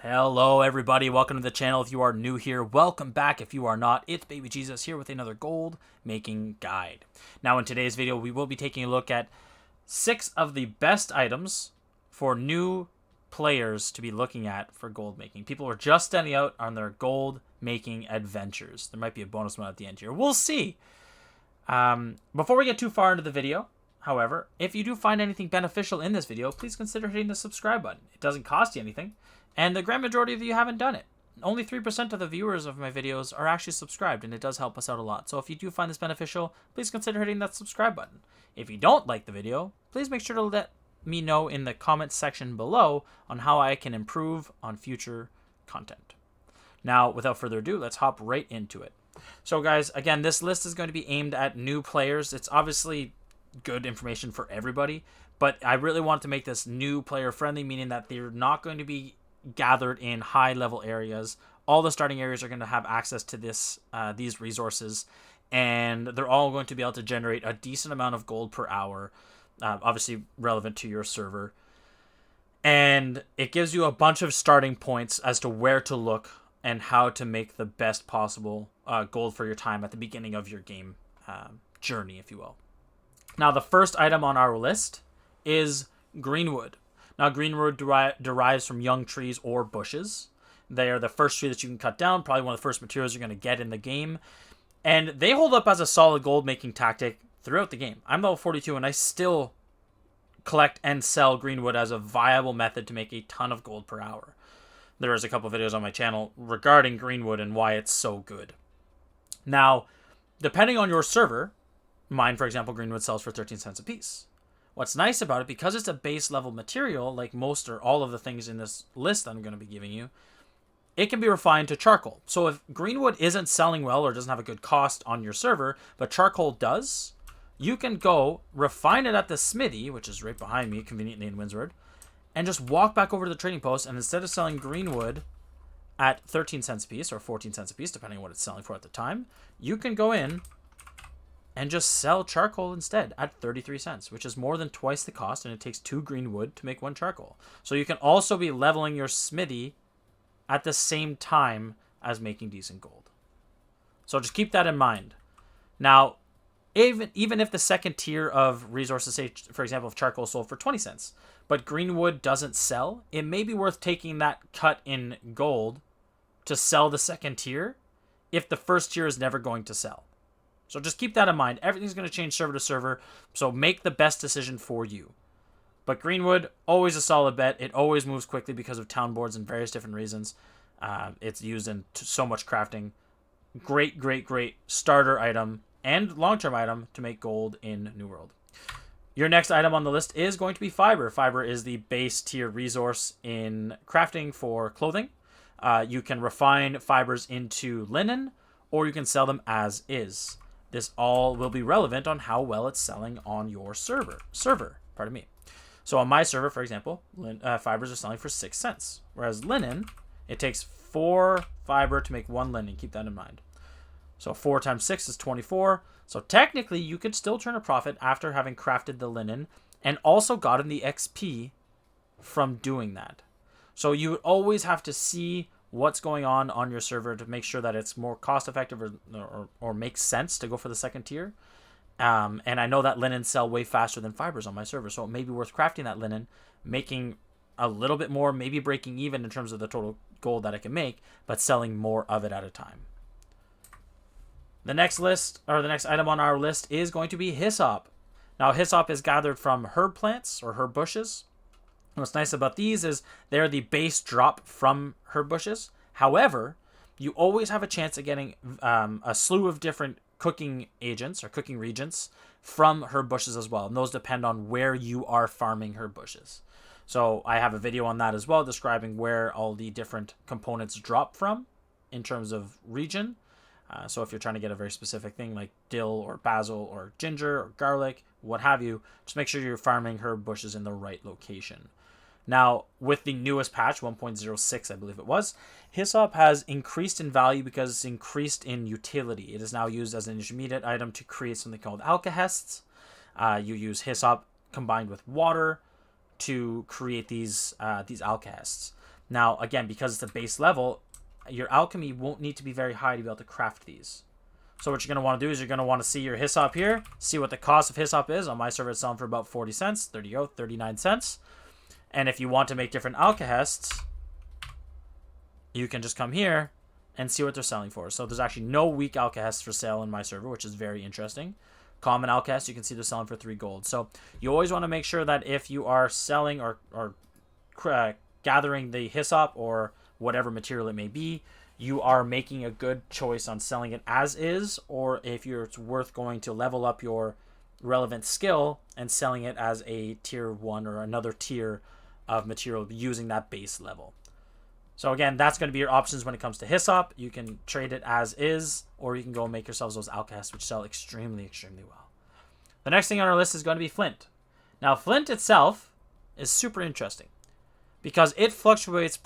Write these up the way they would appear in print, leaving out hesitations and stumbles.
Hello everybody, welcome to the channel. If you are new here, welcome back. If you are not, it's Baby Jesus here with another gold making guide. Now in today's video, we will be taking a look at 6 of the best items for new players to be looking at for gold making. People are just standing out on their gold making adventures. There might be a bonus one at the end here. We'll see. Before we get too far into the video, however, if you do find anything beneficial in this video, please consider hitting the subscribe button. It doesn't cost you anything. And the grand majority of you haven't done it. Only 3% of the viewers of my videos are actually subscribed, and it does help us out a lot. So if you do find this beneficial, please consider hitting that subscribe button. If you don't like the video, please make sure to let me know in the comments section below on how I can improve on future content. Now, without further ado, let's hop right into it. So guys, again, this list is going to be aimed at new players. It's obviously good information for everybody, but I really want to make this new player friendly, meaning that they're not going to be gathered in high level areas. All the starting areas are going to have access to these resources, and they're all going to be able to generate a decent amount of gold per hour, obviously relevant to your server. And it gives you a bunch of starting points as to where to look and how to make the best possible gold for your time at the beginning of your game journey, if you will. Now, the first item on our list is Greenwood. Now, Greenwood derives from young trees or bushes. They are the first tree that you can cut down, probably one of the first materials you're going to get in the game. And they hold up as a solid gold-making tactic throughout the game. I'm level 42, and I still collect and sell Greenwood as a viable method to make a ton of gold per hour. There is a couple videos on my channel regarding Greenwood and why it's so good. Now, depending on your server, mine, for example, Greenwood sells for 13 cents a piece. What's nice about it, because it's a base level material, like most or all of the things in this list that I'm going to be giving you, it can be refined to charcoal. So if Greenwood isn't selling well or doesn't have a good cost on your server, but charcoal does, you can go refine it at the smithy, which is right behind me, conveniently in Windsward, and just walk back over to the trading post, and instead of selling Greenwood at 13 cents a piece or 14 cents a piece, depending on what it's selling for at the time, you can go in and just sell charcoal instead at 33 cents, which is more than twice the cost, and it takes 2 green wood to make 1 charcoal. So you can also be leveling your smithy at the same time as making decent gold. So just keep that in mind. Now, even if the second tier of resources, say, for example, if charcoal sold for 20 cents, but green wood doesn't sell, it may be worth taking that cut in gold to sell the second tier if the first tier is never going to sell. So just keep that in mind. Everything's going to change server to server, so make the best decision for you. But Greenwood, always a solid bet. It always moves quickly because of town boards and various different reasons. It's used in so much crafting. Great, great, great starter item and long-term item to make gold in New World. Your next item on the list is going to be fiber. Fiber is the base tier resource in crafting for clothing. You can refine fibers into linen, or you can sell them as is. This all will be relevant on how well it's selling on your server. Pardon me. So on my server, for example, fibers are selling for 6 cents. Whereas linen, it takes 4 fiber to make 1 linen. Keep that in mind. So 4 times 6 is 24. So technically, you could still turn a profit after having crafted the linen and also gotten the XP from doing that. So you would always have to see what's going on your server to make sure that it's more cost effective or makes sense to go for the second tier. And I know that linen sell way faster than fibers on my server, so it may be worth crafting that linen, making a little bit more, maybe breaking even in terms of the total gold that I can make, but selling more of it at a time. The next item on our list is going to be hyssop. Now, hyssop is gathered from herb plants or herb bushes. What's nice about these is they're the base drop from herb bushes. However, you always have a chance of getting a slew of different cooking agents or cooking reagents from herb bushes as well. And those depend on where you are farming herb bushes. So I have a video on that as well, describing where all the different components drop from in terms of region. So if you're trying to get a very specific thing like dill or basil or ginger or garlic, what have you, just make sure you're farming herb bushes in the right location. Now, with the newest patch, 1.06, I believe it was, hyssop has increased in value because it's increased in utility. It is now used as an intermediate item to create something called alkahests. You use hyssop combined with water to create these alkahests. Now, again, because it's a base level, your alchemy won't need to be very high to be able to craft these. So what you're going to want to do is you're going to want to see your Hyssop here, see what the cost of Hyssop is. On my server, it's selling for about 40 cents. There you go, 39 cents. And if you want to make different alkahests, you can just come here and see what they're selling for. So there's actually no weak alkahests for sale in my server, which is very interesting. Common alkahest, you can see they're selling for 3 gold. So you always want to make sure that if you are selling or gathering the Hyssop or whatever material it may be, you are making a good choice on selling it as is, or if it's worth going to level up your relevant skill and selling it as a tier 1 or another tier of material using that base level. So again, that's going to be your options when it comes to Hyssop. You can trade it as is, or you can go make yourselves those alkahests, which sell extremely, extremely well. The next thing on our list is going to be Flint. Now, Flint itself is super interesting because it fluctuates.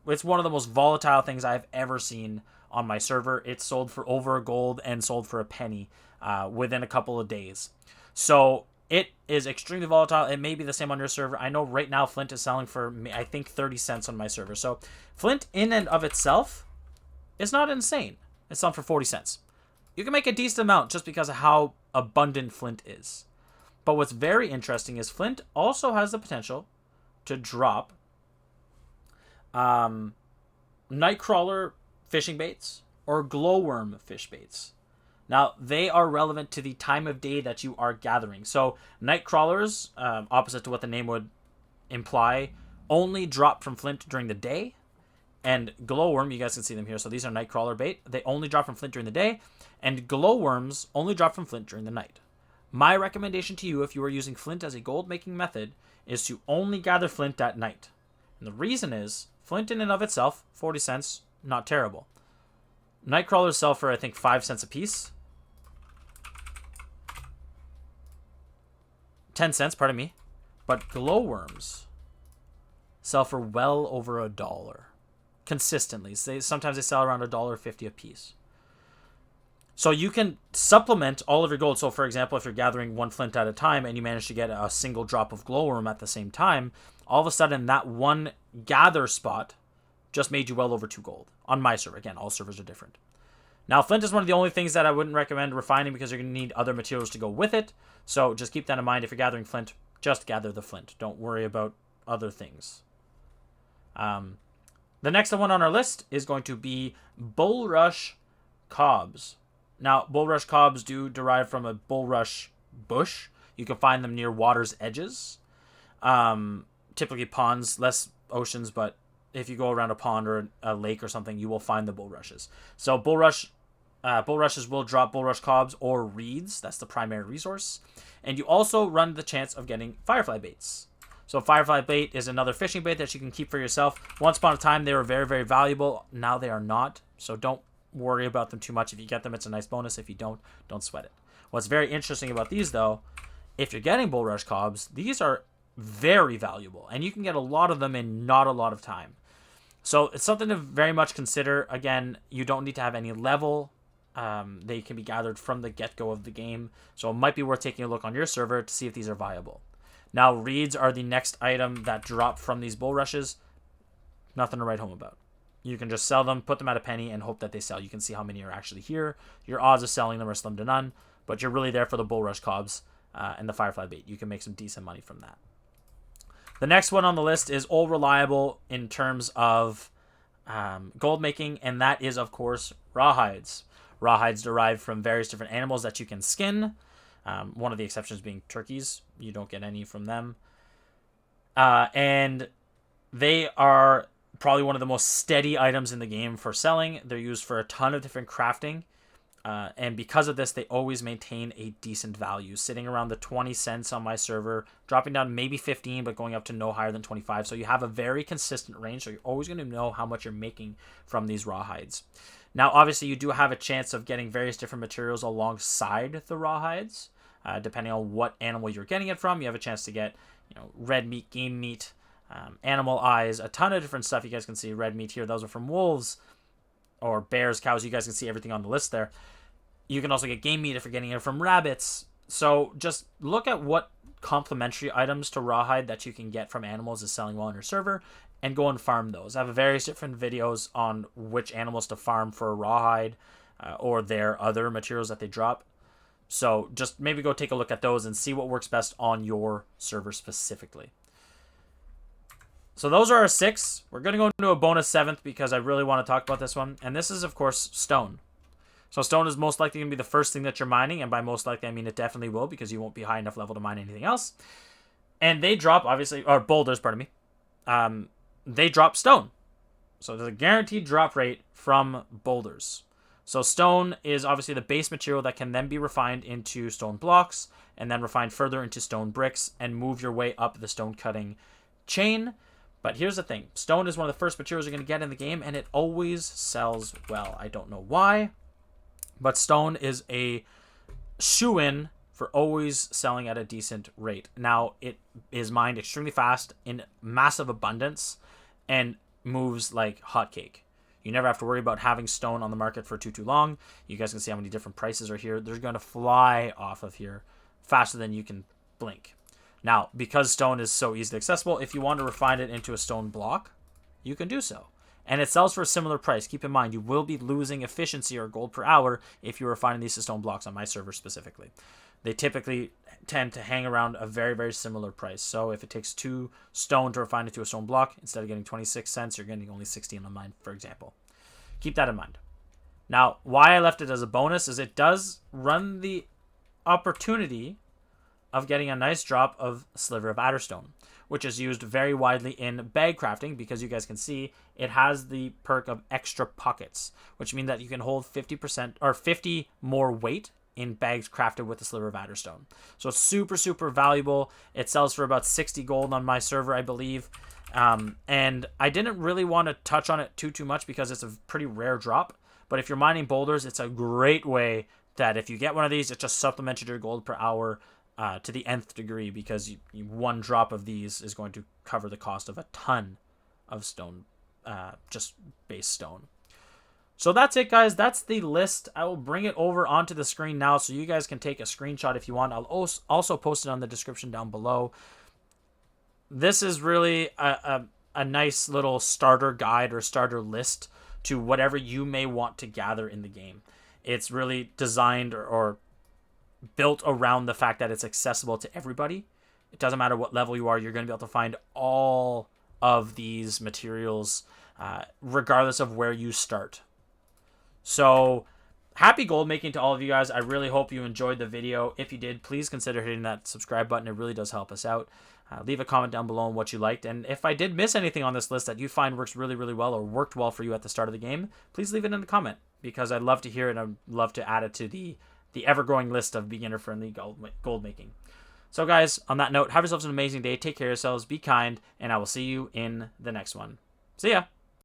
It's one of the most volatile things I've ever seen on my server. It's sold for over a gold and sold for a penny within a couple of days. So it is extremely volatile. It may be the same on your server. I know right now Flint is selling for, I think, 30 cents on my server. So Flint in and of itself is not insane. It's selling for 40 cents. You can make a decent amount just because of how abundant Flint is. But what's very interesting is Flint also has the potential to drop nightcrawler fishing baits or glowworm fish baits. Now, they are relevant to the time of day that you are gathering. So, night crawlers, opposite to what the name would imply, only drop from Flint during the day. And glowworm, you guys can see them here. So, these are night crawler bait. They only drop from Flint during the day. And glowworms only drop from Flint during the night. My recommendation to you, if you are using Flint as a gold-making method, is to only gather Flint at night. And the reason is, Flint in and of itself, 40 cents, not terrible. Night crawlers sell for, I think, 5 cents a piece. 10 cents, pardon me. But glowworms sell for well over $1 consistently. Sometimes they sell around $1.50 a piece. So you can supplement all of your gold. So for example, if you're gathering 1 flint at a time and you manage to get a single drop of glowworm at the same time, all of a sudden that one gather spot just made you well over 2 gold on my server. Again, all servers are different. Now, Flint is one of the only things that I wouldn't recommend refining because you're going to need other materials to go with it. So just keep that in mind. If you're gathering Flint, just gather the Flint. Don't worry about other things. The next one on our list is going to be Bulrush cobs. Now, bulrush cobs do derive from a bulrush bush. You can find them near water's edges. Typically ponds, less oceans, but if you go around a pond or a lake or something, you will find the bulrushes. So bulrushes will drop bulrush cobs or reeds. That's the primary resource. And you also run the chance of getting firefly baits. So firefly bait is another fishing bait that you can keep for yourself. Once upon a time, they were very, very valuable. Now they are not. So don't worry about them too much. If you get them, it's a nice bonus. If you don't sweat it. What's very interesting about these, though, if you're getting bulrush cobs, these are very valuable. And you can get a lot of them in not a lot of time. So it's something to very much consider. Again, you don't need to have any level. They can be gathered from the get-go of the game. So it might be worth taking a look on your server to see if these are viable. Now, reeds are the next item that drop from these bulrushes. Nothing to write home about. You can just sell them, put them at a penny, and hope that they sell. You can see how many are actually here. Your odds of selling them are slim to none, but you're really there for the bulrush cobs and the firefly bait. You can make some decent money from that. The next one on the list is all reliable in terms of gold making, and that is, of course, rawhides. Rawhides derive from various different animals that you can skin. One of the exceptions being turkeys. You don't get any from them. And they are probably one of the most steady items in the game for selling. They're used for a ton of different crafting. And because of this, they always maintain a decent value, sitting around the 20 cents on my server, dropping down maybe 15, but going up to no higher than 25. So you have a very consistent range. So you're always going to know how much you're making from these rawhides. Now, obviously, you do have a chance of getting various different materials alongside the rawhides. Depending on what animal you're getting it from, you have a chance to get, red meat, game meat, animal eyes, a ton of different stuff. You guys can see red meat here. Those are from wolves or bears, cows. You guys can see everything on the list there. You can also get game meat if you're getting it from rabbits. So just look at what complementary items to rawhide that you can get from animals is selling well on your server and go and farm those. I have various different videos on which animals to farm for rawhide or their other materials that they drop. So just maybe go take a look at those and see what works best on your server specifically. So those are our 6. We're going to go into a bonus 7th because I really want to talk about this one. And this is, of course, stone. So stone is most likely going to be the first thing that you're mining. And by most likely, I mean it definitely will, because you won't be high enough level to mine anything else. And they drop, obviously, or boulders, pardon me. They drop stone. So there's a guaranteed drop rate from boulders. So stone is obviously the base material that can then be refined into stone blocks and then refined further into stone bricks and move your way up the stone cutting chain. But here's the thing. Stone is one of the first materials you're going to get in the game, and it always sells well. I don't know why, but stone is a shoo-in for always selling at a decent rate. Now, it is mined extremely fast in massive abundance and moves like hotcake. You never have to worry about having stone on the market for too long. You guys can see how many different prices are here. They're going to fly off of here faster than you can blink. Now, because stone is so easily accessible, if you want to refine it into a stone block, you can do so. And it sells for a similar price. Keep in mind, you will be losing efficiency or gold per hour if you're refining these to stone blocks on my server specifically. They typically tend to hang around a very, very similar price. So if it takes 2 stone to refine it to a stone block, instead of getting 26 cents, you're getting only 16 on mine, for example. Keep that in mind. Now, why I left it as a bonus is it does run the opportunity of getting a nice drop of Sliver of Adderstone, which is used very widely in bag crafting because you guys can see it has the perk of extra pockets, which means that you can hold 50% or 50 more weight in bags crafted with the Sliver of Adderstone. So it's super, super valuable. It sells for about 60 gold on my server, I believe. And I didn't really want to touch on it too much because it's a pretty rare drop. But if you're mining boulders, it's a great way that if you get one of these, it just supplements your gold per hour to the nth degree, because one drop of these is going to cover the cost of a ton of stone, just base stone. So that's it, guys. That's the list. I will bring it over onto the screen now so you guys can take a screenshot if you want. I'll also post it on the description down below. This is really a nice little starter guide or starter list to whatever you may want to gather in the game. It's really designed or built around the fact that it's accessible to everybody. It doesn't matter what level you are, you're going to be able to find all of these materials regardless of where you start. So happy gold making to all of you guys. I really hope you enjoyed the video. If you did, please consider hitting that subscribe button. It really does help us out. Leave a comment down below on what you liked. And if I did miss anything on this list that you find works really, really well or worked well for you at the start of the game, please leave it in the comment, because I'd love to hear it and I'd love to add it to the ever-growing list of beginner-friendly gold making. So guys, on that note, have yourselves an amazing day. Take care of yourselves. Be kind. And I will see you in the next one. See ya.